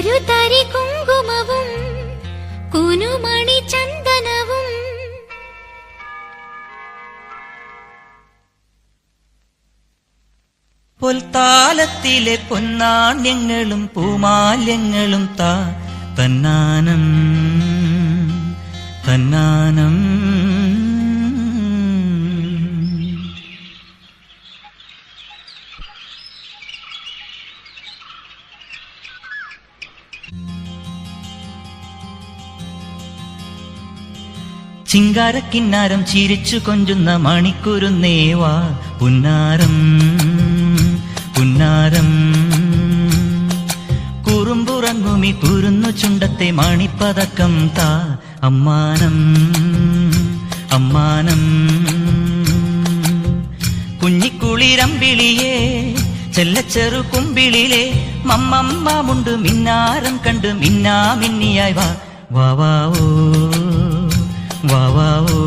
ഒരു തരി കുങ്കുമവും കുനുമണി ചന്ദനവും പൊൽത്താലത്തിലെ പൊന്നാണ്യങ്ങളും പൂമാല്യങ്ങളും തന്നാനം തന്നാനം. ചിങ്കാരക്കിന്നാരം ചിരിച്ചു കൊഞ്ചുന്ന മണിക്കുരുന്നേവാ പുന്നാരം പുന്നാരം. കുറുമ്പുറങ്ങുമി കുരുന്നു ചുണ്ടത്തെ മണിപ്പതക്കം അമ്മാനം അമ്മാനം. കുഞ്ഞിക്കുളിരമ്പിളിയേ ചെല്ലച്ചെറു കുമ്പിളിലെ മമ്മമ്മുണ്ട് മിന്നാരം കണ്ട് മിന്നാമിന്നിയായി വാ വാ വാവോ